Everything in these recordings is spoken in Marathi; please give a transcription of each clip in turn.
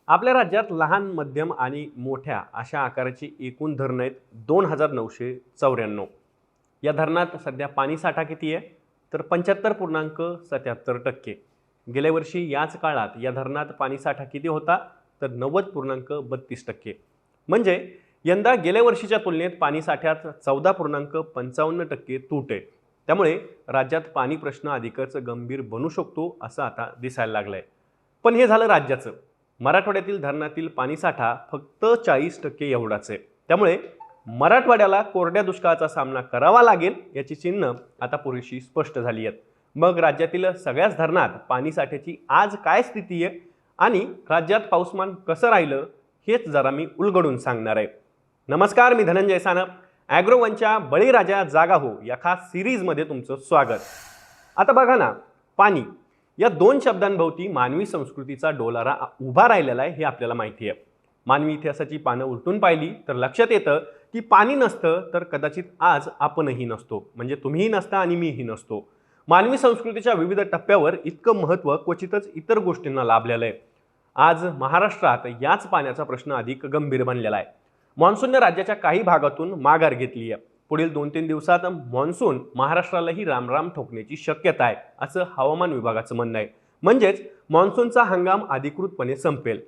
आपल्या राज्यात लहान, मध्यम आणि मोठ्या अशा आकाराची एकूण धरणं आहेत 2994. या धरणात सध्या पाणीसाठा किती आहे? तर 75.77%. गेल्या वर्षी याच काळात या धरणात पाणीसाठा किती होता? तर 90.32%. म्हणजे यंदा गेल्या वर्षीच्या तुलनेत पाणीसाठ्यात 14.55% तूट आहे. त्यामुळे राज्यात पाणी प्रश्न अधिकच गंभीर बनू शकतो असं आता दिसायला लागलंय. पण हे झालं राज्याचं. मराठवाड्यातील धरणातील पाणीसाठा फक्त 40% एवढाच आहे. त्यामुळे मराठवाड्याला कोरड्या दुष्काळाचा सामना करावा लागेल याची चिन्ह आता पुरेशी स्पष्ट झाली आहेत. मग राज्यातील सगळ्याच धरणात पाणीसाठ्याची आज काय स्थिती आहे आणि राज्यात पाऊसमान कसं राहिलं हेच जरा मी उलगडून सांगणार आहे. नमस्कार, मी धनंजय सानप. ॲग्रोवनच्या बळीराजा जागा हो या खास सिरीजमध्ये तुमचं स्वागत. आता बघा ना, पाणी या दोन शब्दांभोवती मानवी संस्कृतीचा डोलारा उभा राहिलेला आहे हे आपल्याला माहिती आहे. मानवी इतिहासाची पानं उलटून पाहिली तर लक्षात येतं की पाणी नसतं तर कदाचित आज आपणही नसतो, म्हणजे तुम्हीही नसता आणि मीही नसतो. मानवी संस्कृतीच्या विविध टप्प्यावर इतकं महत्त्व क्वचितच इतर गोष्टींना लाभलेलं आहे. आज महाराष्ट्रात याच पाण्याचा प्रश्न अधिक गंभीर बनलेला आहे. मॉन्सूनने राज्याच्या काही भागातून माघार घेतली आहे. पुढील 2-3 दिवसात मॉन्सून महाराष्ट्रालाही रामराम ठोकण्याची शक्यता आहे असं हवामान विभागाचं म्हणणं आहे. म्हणजेच मॉन्सूनचा हंगाम अधिकृतपणे संपेल.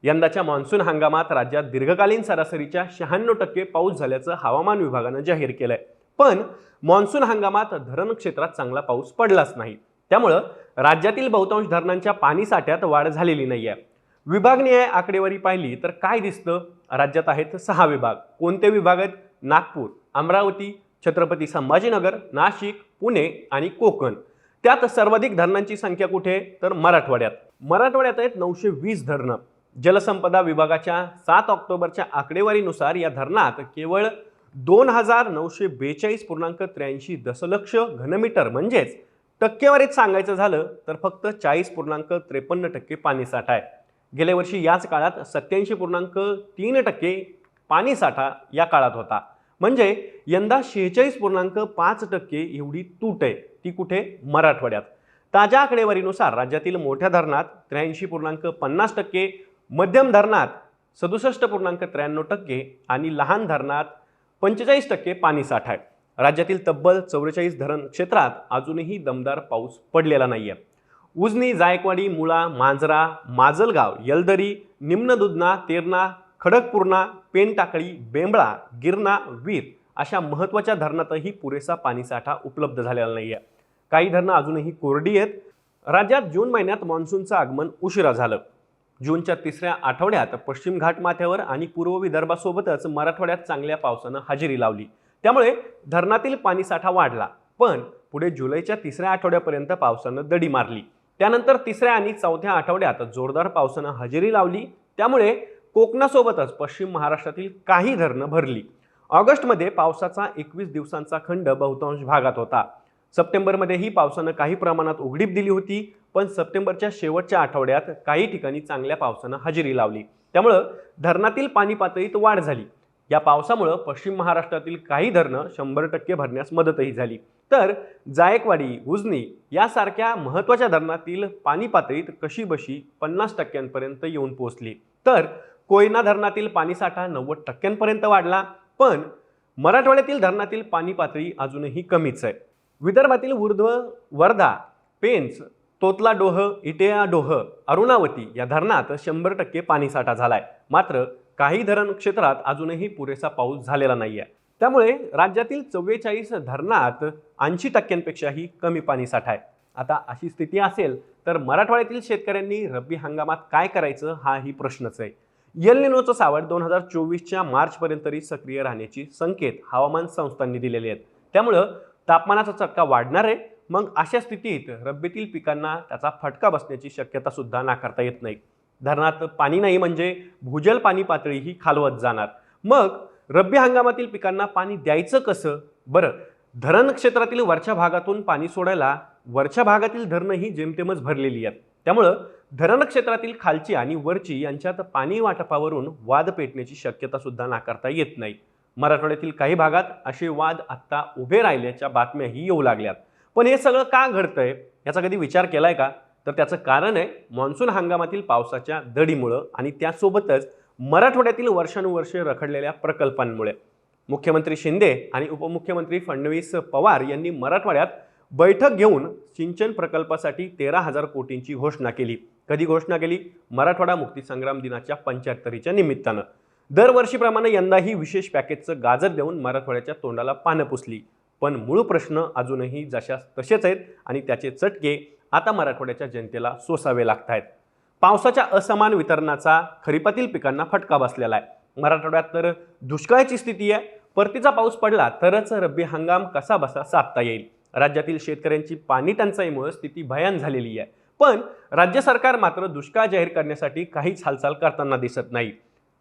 यंदाच्या मॉन्सून हंगामात राज्यात दीर्घकालीन सरासरीच्या 96% पाऊस झाल्याचं हवामान विभागानं जाहीर केलंय. पण मॉन्सून हंगामात धरण क्षेत्रात चांगला पाऊस पडलाच नाही. त्यामुळं राज्यातील बहुतांश धरणांच्या पाणीसाठ्यात वाढ झालेली नाही आहे. विभागनिहाय आकडेवारी पाहिली तर काय दिसतं? राज्यात आहेत 6 विभाग. कोणते विभाग आहेत? नागपूर, अमरावती, छत्रपती संभाजीनगर, नाशिक, पुणे आणि कोकण. त्यात सर्वाधिक धरणांची संख्या कुठे? तर मराठवाड्यात. मराठवाड्यात आहेत 920 धरणं. जलसंपदा विभागाच्या 7 ऑक्टोबरच्या आकडेवारीनुसार या धरणात केवळ 2942.83 दशलक्ष घनमीटर म्हणजेच टक्केवारीत सांगायचं झालं तर फक्त 40.53% पाणीसाठा आहे. गेल्या वर्षी याच काळात 87.3% पाणीसाठा या काळात होता. म्हणजे यंदा 46.5% एवढी तूट आहे. ती कुठे? मराठवाड्यात. ताज्या आकडेवारीनुसार राज्यातील मोठ्या धरणात 83.50%, मध्यम धरणात 67.93% आणि लहान धरणात 45% पाणीसाठा आहे. राज्यातील तब्बल 44 धरण क्षेत्रात अजूनही दमदार पाऊस पडलेला नाहीये. उजनी, जायकवाडी, मुळा, मांजरा, माजलगाव, यलदरी, निम्न दुधना, तेरणा, खडकपूर्णा, पेनटाकळी, बेंबळा, गिरणा, वीर अशा महत्त्वाच्या धरणातही पुरेसा पाणीसाठा उपलब्ध झालेला नाहीये. काही धरणं अजूनही कोरडी आहेत. राज्यात जून महिन्यात मॉन्सूनचं आगमन उशिरा झालं. जूनच्या 3ऱ्या आठवड्यात पश्चिम घाटमाथ्यावर आणि पूर्व विदर्भासोबतच मराठवाड्यात चांगल्या पावसानं हजेरी लावली. त्यामुळे धरणातील पाणीसाठा वाढला. पण पुढे जुलैच्या 3ऱ्या आठवड्यापर्यंत पावसानं दडी मारली. त्यानंतर 3ऱ्या आणि 4थ्या आठवड्यात जोरदार पावसानं हजेरी लावली. त्यामुळे कोकणासोबतच पश्चिम महाराष्ट्रातील काही धरणं भरली. ऑगस्टमध्ये पावसाचा 21 दिवसांचा खंड बहुतांश भागात होता. सप्टेंबरमध्येही पावसानं काही प्रमाणात उघडीप दिली होती. पण सप्टेंबरच्या शेवटच्या आठवड्यात काही ठिकाणी चांगल्या पावसानं हजेरी लावली. त्यामुळं धरणातील पाणी पातळीत वाढ झाली. या पावसामुळं पश्चिम महाराष्ट्रातील काही धरणं 100% भरण्यास मदतही झाली. तर जायकवाडी, उजनी यासारख्या महत्त्वाच्या धरणातील पाणी पातळीत कशीबशी 50% येऊन पोहोचली. तर कोयना धरणातील पाणीसाठा 90% वाढला. पण मराठवाड्यातील धरणातील पाणी पातळी अजूनही कमीच आहे. विदर्भातील ऊर्ध्व, वर्धा, पेंच, तोतला डोह, इटेया डोह, अरुणावती या धरणात 100% पाणीसाठा झालाय. मात्र काही धरण क्षेत्रात अजूनही पुरेसा पाऊस झालेला नाहीये. त्यामुळे राज्यातील 44 धरणात 80%पेक्षाही कमी पाणीसाठा आहे. आता अशी स्थिती असेल तर मराठवाड्यातील शेतकऱ्यांनी रब्बी हंगामात काय करायचं हाही प्रश्नच आहे. एल निनोचं सावट 2024च्या मार्चपर्यंत तरी सक्रिय राहण्याची संकेत हवामान संस्थांनी दिलेले आहेत. त्यामुळं तापमानाचा चटका वाढणार आहे. मग अशा स्थितीत रब्बीतील पिकांना त्याचा फटका बसण्याची शक्यता सुद्धा नाकारता येत नाही. धरणात पाणी नाही म्हणजे भूजल पाणी पातळीही खालवत जाणार. मग रब्बी हंगामातील पिकांना पाणी द्यायचं कसं? बरं, धरण क्षेत्रातील वरच्या भागातून पाणी सोडायला वरच्या भागातील धरणंही जेमतेमच भरलेली आहेत. त्यामुळं धरण क्षेत्रातील खालची आणि वरची यांच्यात पाणी वाटपावरून वाद पेटण्याची शक्यता सुद्धा नाकारता येत नाही. मराठवाड्यातील काही भागात असे वाद आत्ता उभे राहिल्याच्या बातम्याही येऊ लागल्यात. पण हे सगळं का घडतंय याचा कधी विचार केलाय का? तर त्याचं कारण आहे मान्सून हंगामातील पावसाच्या दडीमुळं आणि त्यासोबतच मराठवाड्यातील वर्षानुवर्षे रखडलेल्या प्रकल्पांमुळे. मुख्यमंत्री शिंदे आणि उपमुख्यमंत्री फडणवीस पवार यांनी मराठवाड्यात बैठक घेऊन सिंचन प्रकल्पासाठी 13,000 कोटींची घोषणा केली. कधी घोषणा केली? मराठवाडा मुक्तीसंग्राम दिनाच्या 75च्या निमित्तानं. दरवर्षीप्रमाणे यंदाही विशेष पॅकेजचं गाजर देऊन मराठवाड्याच्या तोंडाला पानं पुसली. पण मूळ प्रश्न अजूनही जशास तसेच आहेत आणि त्याचे चटके आता मराठवाड्याच्या जनतेला सोसावे लागत आहेत. पावसाच्या असमान वितरणाचा खरीपातील पिकांना फटका बसलेला आहे. मराठवाड्यात तर दुष्काळाची स्थिती आहे. परतीचा पाऊस पडला तरच रब्बी हंगाम कसा बसा साधता येईल. राज्यातील शेतकऱ्यांची पाणी टंचाईमुळे स्थिती भयान झालेली आहे. पण राज्य सरकार मात्र दुष्काळ जाहीर करण्यासाठी काहीच हालचाल करताना दिसत नाही.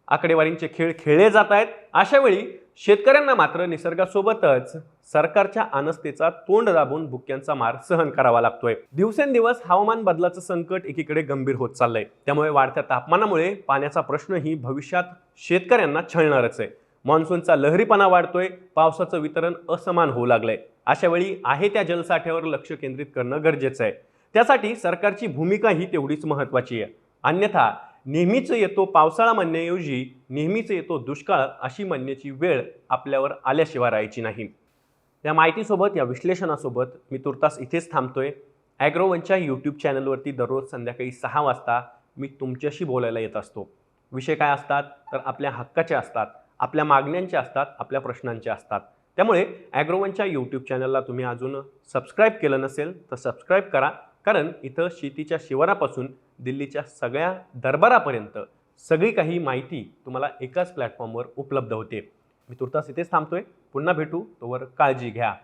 आकडेवारींचे खेळ खेळले जात आहेत. अशा वेळी शेतकऱ्यांना मात्र निसर्गासोबतच सरकारच्या अनस्थेचा तोंड दाबून भुक्यांचा मार सहन करावा लागतोय. दिवसेंदिवस हवामान बदलाचं संकट एकीकडे गंभीर होत चाललंय. त्यामुळे वाढत्या तापमानामुळे पाण्याचा प्रश्नही भविष्यात शेतकऱ्यांना छळणारच आहे. मान्सूनचा लहरीपणा वाढतोय, पावसाचं वितरण असमान होऊ लागलंय. अशा वेळी आहे त्या जलसाठ्यावर लक्ष केंद्रित करणं गरजेचं आहे. त्यासाठी सरकारची भूमिकाही तेवढीच महत्त्वाची आहे. अन्यथा नेहमीच येतो पावसाळा म्हणण्याऐवजी नेहमीच येतो दुष्काळ अशी म्हणण्याची वेळ आपल्यावर आल्याशिवाय राहायची नाही. या माहितीसोबत या विश्लेषणासोबत मी तुर्तास इथेच थांबतोय. ॲग्रोवनच्या यूट्यूब चॅनलवरती दररोज संध्याकाळी 6 वाजता मी तुमच्याशी बोलायला येत असतो. विषय काय असतात तर आपल्या हक्काचे असतात, आपल्या मागण्यांचे असतात, आपल्या प्रश्नांचे असतात. त्यामुळे ॲग्रोवनच्या यूट्यूब चॅनलला तुम्ही अजून सबस्क्राईब केलं नसेल तर सबस्क्राईब करा. कारण इथं शेतीच्या शिवारापासून दिल्लीच्या सगळ्या दरबारापर्यंत सगळी काही माहिती तुम्हाला एकाच प्लॅटफॉर्मवर उपलब्ध होते. मी तुर्तास इथेच थांबतोय. पुन्हा भेटू. तोवर काळजी घ्या.